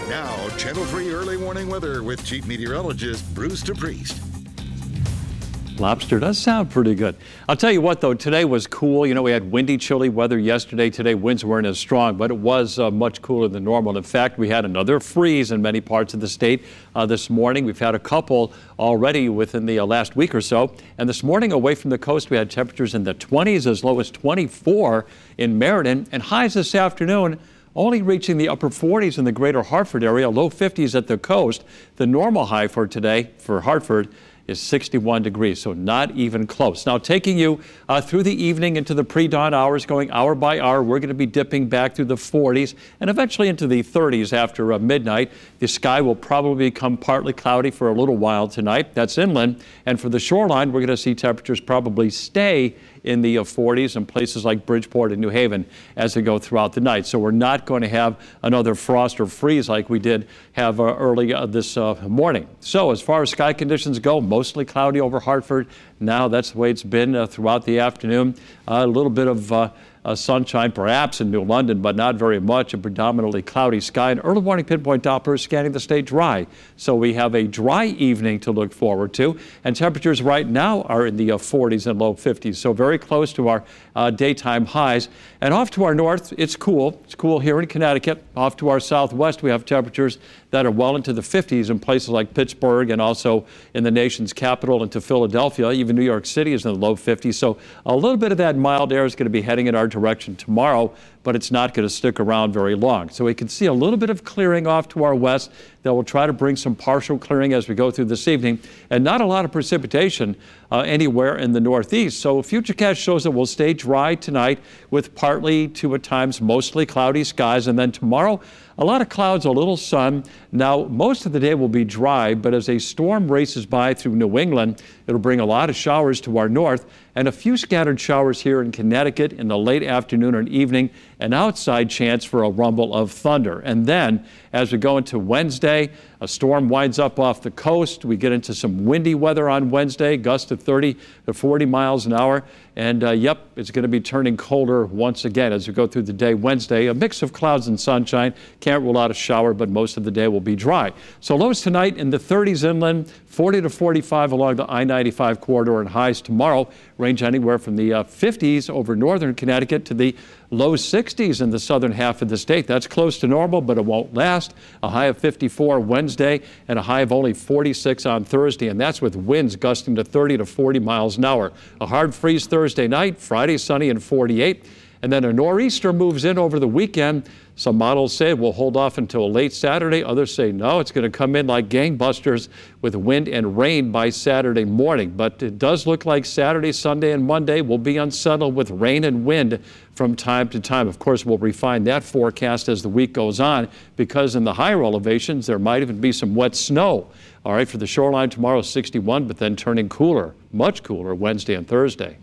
Now, Channel 3 early warning weather with Chief Meteorologist Bruce DePriest. Lobster does sound pretty good. I'll tell you what, though, today was cool. You know, we had windy, chilly weather yesterday. Today, winds weren't as strong, but it was much cooler than normal. In fact, we had another freeze in many parts of the state this morning. We've had a couple already within the last week or so. And this morning, away from the coast, we had temperatures in the 20s, as low as 24 in Meriden, and highs this afternoon only reaching the upper 40s in the greater Hartford area, low 50s at the coast. The normal high for today for Hartford is 61 degrees, so not even close. Now, taking you through the evening into the pre-dawn hours, going hour by hour, we're going to be dipping back through the 40s and eventually into the 30s after midnight. The sky will probably become partly cloudy for a little while tonight. That's inland. And for the shoreline, we're going to see temperatures probably stay in the 40s in places like Bridgeport and New Haven as we go throughout the night. So we're not going to have another frost or freeze like we did have early this morning. So as far as sky conditions go, mostly cloudy over Hartford. Now that's the way it's been throughout the afternoon. A little bit of sunshine perhaps in New London, but not very much. A predominantly cloudy sky. And early warning pinpoint Doppler scanning the state dry. So we have a dry evening to look forward to. And temperatures right now are in the 40s and low 50s. So very close to our daytime highs. And off to our north, it's cool. It's cool here in Connecticut. Off to our southwest, we have temperatures that are well into the 50s in places like Pittsburgh and also in the nation's capital into Philadelphia. Even New York City is in the low 50s. So a little bit of that mild air is going to be heading in our direction tomorrow, but it's not going to stick around very long. So we can see a little bit of clearing off to our west that will try to bring some partial clearing as we go through this evening, and not a lot of precipitation anywhere in the northeast. So Futurecast shows that we'll stay dry tonight with partly to at times mostly cloudy skies, and then tomorrow a lot of clouds, a little sun. Now, most of the day will be dry, but as a storm races by through New England, it'll bring a lot of showers to our north and a few scattered showers here in Connecticut in the late afternoon and evening, an outside chance for a rumble of thunder. And then, as we go into Wednesday, a storm winds up off the coast. We get into some windy weather on Wednesday, gusts of 30 to 40 miles an hour. And yep, it's going to be turning colder once again as we go through the day Wednesday. A mix of clouds and sunshine. Can't rule out a shower, but most of the day will be dry. So lows tonight in the 30s inland, 40 to 45 along the I-95 corridor, and highs tomorrow range anywhere from the 50s over northern Connecticut to the low 60s in the southern half of the state. That's close to normal, but it won't last. A high of 54 Wednesday and a high of only 46 on Thursday, and that's with winds gusting to 30 to 40 miles an hour. A hard freeze Thursday night, Friday sunny and 48. And then a nor'easter moves in over the weekend. Some models say it will hold off until late Saturday. Others say no, it's going to come in like gangbusters with wind and rain by Saturday morning. But it does look like Saturday, Sunday, and Monday will be unsettled with rain and wind from time to time. Of course, we'll refine that forecast as the week goes on, because in the higher elevations, there might even be some wet snow. All right, for the shoreline tomorrow, 61, but then turning cooler, much cooler Wednesday and Thursday.